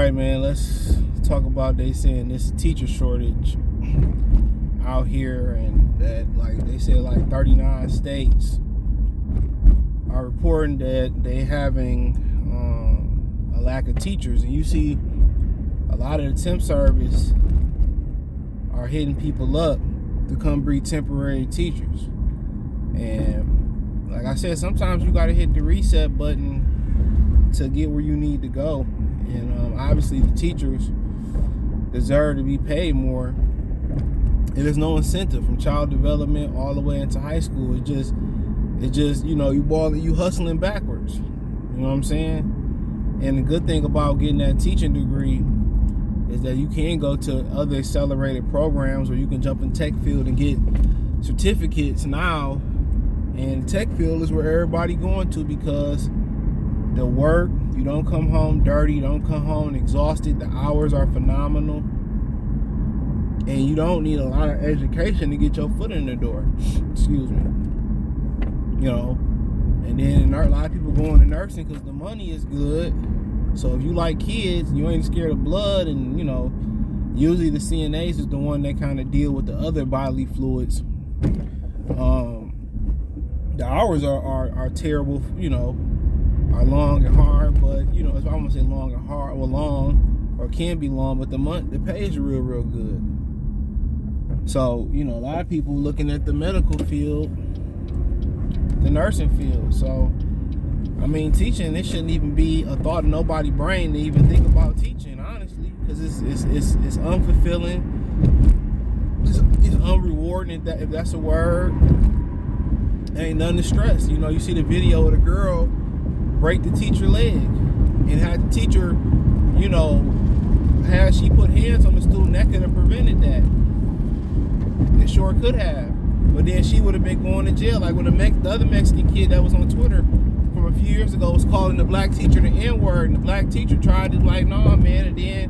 right, man, let's talk about they saying this teacher shortage out here, and that, like, they said, like 39 states are reporting that they having a lack of teachers. And you see a lot of the temp service are hitting people up to come bring temporary teachers. And like I said, sometimes you got to hit the reset button to get where you need to go. And obviously the teachers deserve to be paid more. And there's no incentive from child development all the way into high school. It just you hustling backwards. You know what I'm saying? And the good thing about getting that teaching degree is that you can go to other accelerated programs, or you can jump in tech field and get certificates now. And tech field is where everybody going to, because the work, you don't come home dirty, you don't come home exhausted, the hours are phenomenal, and you don't need a lot of education to get your foot in the door. Excuse me. You know, and then a lot of people go into nursing because the money is good. So if you like kids, you ain't scared of blood, and usually the CNAs is the one that kind of deal with the other bodily fluids. The hours are terrible, are long and hard, but it's almost say long and hard, or long, or can be long, but the pay is real good. So a lot of people looking at the medical field, the nursing field. So I mean, teaching, it shouldn't even be a thought in nobody's brain to even think about teaching, honestly, because it's unfulfilling, it's unrewarding, if that's a word. Ain't nothing to stress. You see the video of the girl break the teacher leg, and had the teacher, had she put hands on the student, that could have prevented that. It sure could have. But then she would have been going to jail. Like when the other Mexican kid that was on Twitter from a few years ago was calling the black teacher the N-word, and the black teacher tried to nah, man, and then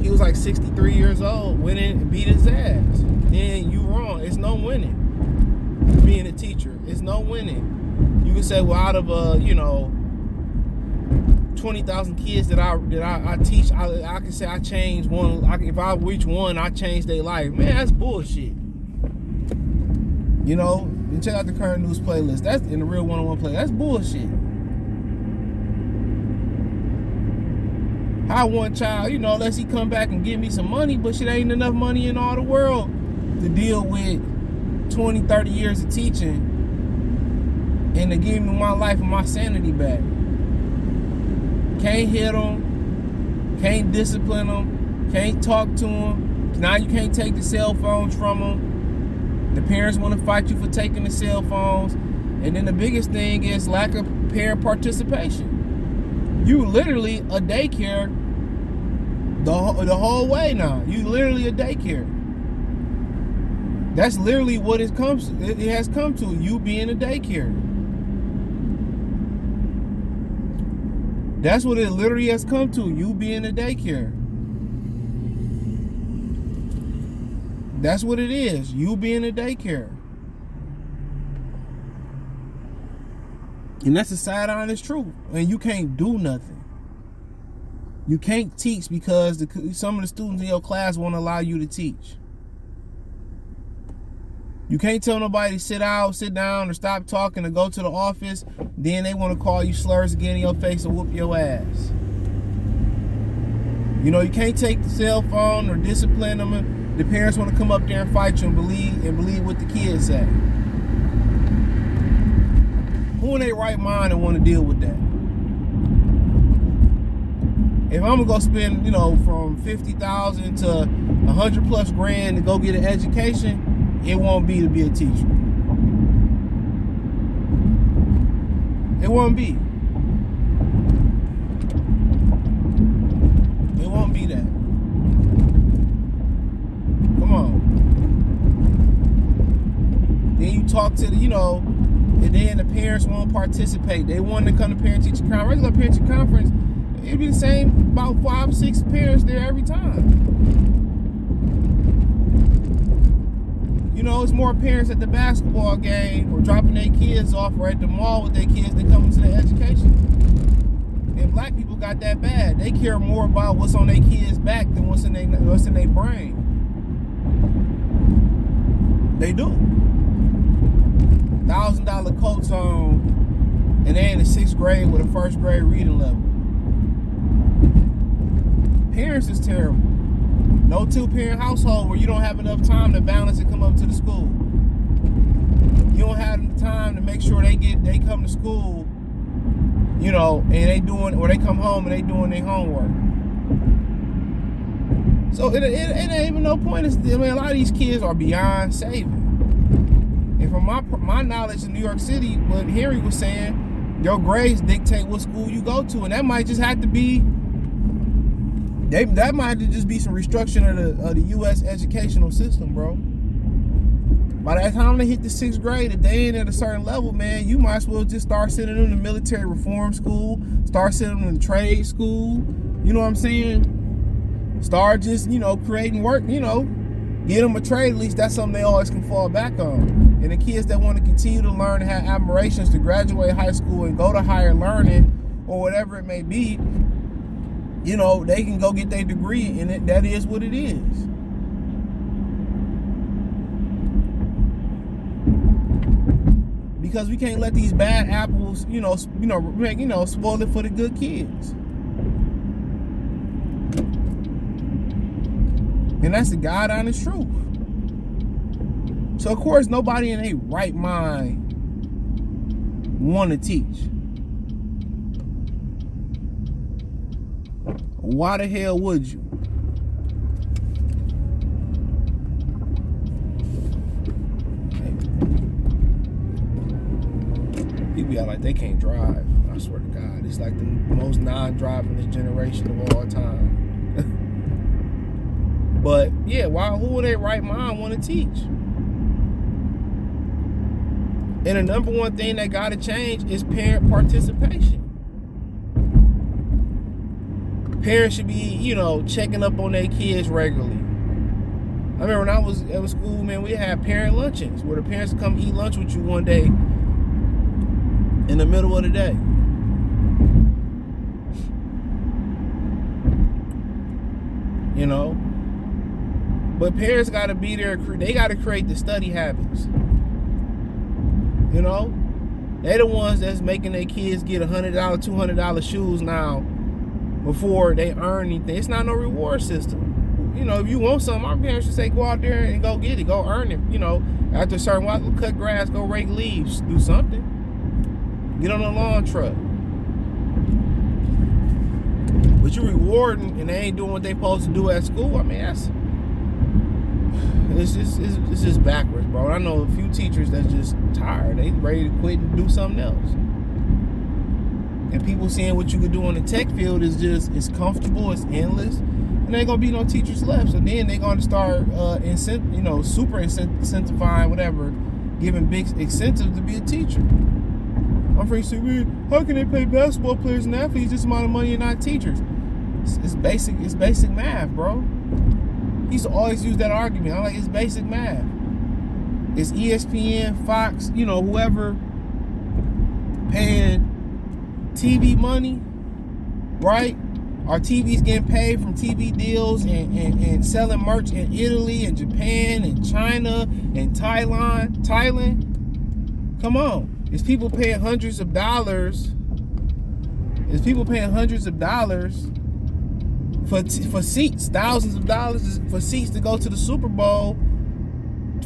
he was like 63 years old, went in and beat his ass. Then you wrong. It's no winning. Being a teacher, it's no winning. You can say, well, out of 20,000 kids that I teach, I can say I changed one. If I reach one, I changed their life. Man, that's bullshit. And check out the current news playlist. That's in the real one-on-one play. That's bullshit. How one child, unless he come back and give me some money, but shit ain't enough money in all the world to deal with 20, 30 years of teaching and to give me my life and my sanity back. Can't hit them, can't discipline them, can't talk to them. Now you can't take the cell phones from them. The parents want to fight you for taking the cell phones. And then the biggest thing is lack of parent participation. You literally a daycare the whole way now. You literally a daycare. That's literally what it has come to, you being a daycare. That's what it literally has come to, you being a daycare. That's what it is, you being a daycare. And that's the sad honest truth. And you can't do nothing. You can't teach because some of the students in your class won't allow you to teach. You can't tell nobody to sit down, or stop talking, or go to the office. Then they want to call you slurs again in your face and whoop your ass. You can't take the cell phone or discipline them. The parents want to come up there and fight you and believe what the kids say. Who in their right mind and want to deal with that? If I'm gonna go spend, from $50,000 to $100+ grand to go get an education, it won't be to be a teacher. It won't be. It won't be that. Come on. Then you talk to and then the parents won't participate. They want to come to parent-teacher conference. Regular parent-teacher conference, it'd be the same, about 5, 6 parents there every time. It's more parents at the basketball game or dropping their kids off, or at the mall with their kids than coming to the education. and black people got that bad. They care more about what's on their kids' back than what's in their brain. They do. $1,000 coats on, and they in the 6th grade with a 1st grade reading level. Parents is terrible. No 2-parent household where you don't have enough time to balance and come up to the school. You don't have the time to make sure they come to school, you know, and they come home and they doing their homework. So it ain't even no point. I mean, a lot of these kids are beyond saving. And from my knowledge in New York City, what Henry was saying, your grades dictate what school you go to, and that might just have to be. That might have to just be some restructuring of the U.S. educational system, bro. By the time they hit the 6th grade, if they ain't at a certain level, man, you might as well just start sending them to military reform school, start sending them to trade school. You know what I'm saying? Start just, you know, creating work, you know, get them a trade. At least that's something they always can fall back on. And the kids that want to continue to learn and have aspirations to graduate high school and go to higher learning or whatever it may be, you know, they can go get their degree, and that is what it is. Because we can't let these bad apples, spoil it for the good kids. And that's the God honest truth. So of course nobody in their right mind want to teach. Why the hell would you? People are like they can't drive. I swear to God, it's like the most non-driving generation of all time. But yeah, who in their right mind want to teach? And the number one thing that got to change is parent participation. Parents should be, checking up on their kids regularly. I remember when I was at school, man, we had parent luncheons where the parents would come eat lunch with you one day in the middle of the day. But parents got to be there. They got to create the study habits. They the ones that's making their kids get $100, $200 shoes now before they earn anything. It's not no reward system. If you want something, our parents should say, go out there and go get it. Go earn it. After a certain while, go cut grass, go rake leaves, do something. Get on a lawn truck. But you're rewarding and they ain't doing what they supposed to do at school. I mean, it's just backwards, bro. I know a few teachers that's just tired. They ready to quit and do something else. And people seeing what you can do in the tech field is it's comfortable, it's endless, and there ain't gonna be no teachers left. So then they're gonna start super incentivizing whatever, giving big incentives to be a teacher. I'm afraid to say, man, how can they pay basketball players and athletes this amount of money and not teachers? It's basic math, bro. He used to always use that argument. I'm like, it's basic math. It's ESPN, Fox, whoever paying TV money, right? Our TV's getting paid from TV deals and selling merch in Italy and Japan and China and Thailand. Come on. It's people paying hundreds of dollars. For seats, thousands of dollars for seats to go to the Super Bowl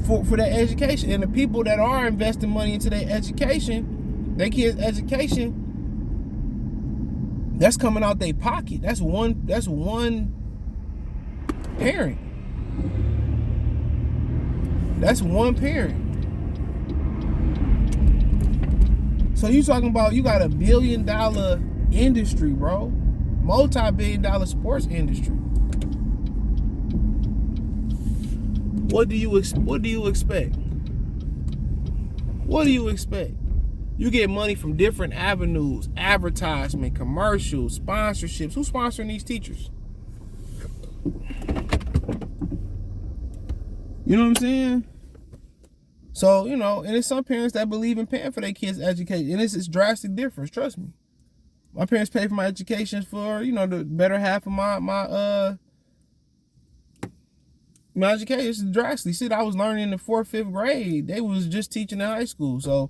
for their education. And the people that are investing money into their education, their kids' education, that's coming out their pocket. That's one parent. That's one parent. So you talking about you got $1 billion industry, bro. Multi-billion-dollar sports industry. What do you expect? What do you expect? You get money from different avenues, advertisement, commercials, sponsorships. Who's sponsoring these teachers? You know what I'm saying? So, and there's some parents that believe in paying for their kids' education. And it's drastic difference, trust me. My parents paid for my education for, you know, the better half of my education. Drastically. Shit, I was learning in the 4th, 5th grade. They was just teaching in high school. So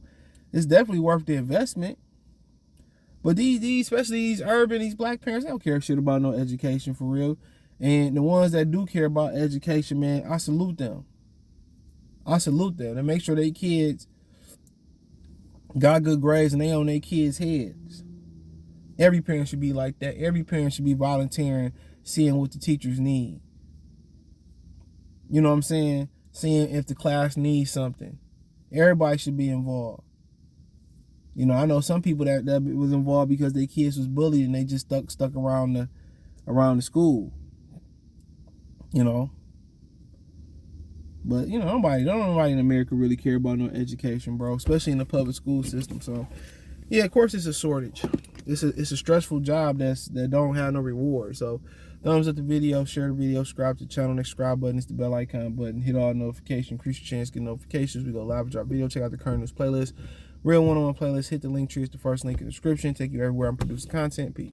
it's definitely worth the investment. But these, especially these urban, these black parents, they don't care shit about no education for real. And the ones that do care about education, man, I salute them. I salute them. And make sure they kids got good grades and they on their kids' heads. Every parent should be like that. Every parent should be volunteering, seeing what the teachers need. You know what I'm saying? Seeing if the class needs something. Everybody should be involved. You know, I know some people that was involved because their kids was bullied and they just stuck around the school. You know. But, you know, nobody in America really care about no education, bro, especially in the public school system. So, yeah, of course it's a shortage. It's a stressful job that don't have no reward. So, thumbs up the video, share the video, subscribe to the channel. Next subscribe button is the bell icon button. Hit all notifications, increase your chance to get notifications. We go live and drop video. Check out the current news playlist. Real one-on-one playlist. Hit the link tree. It's the first link in the description. Take you everywhere I'm producing content. Peace.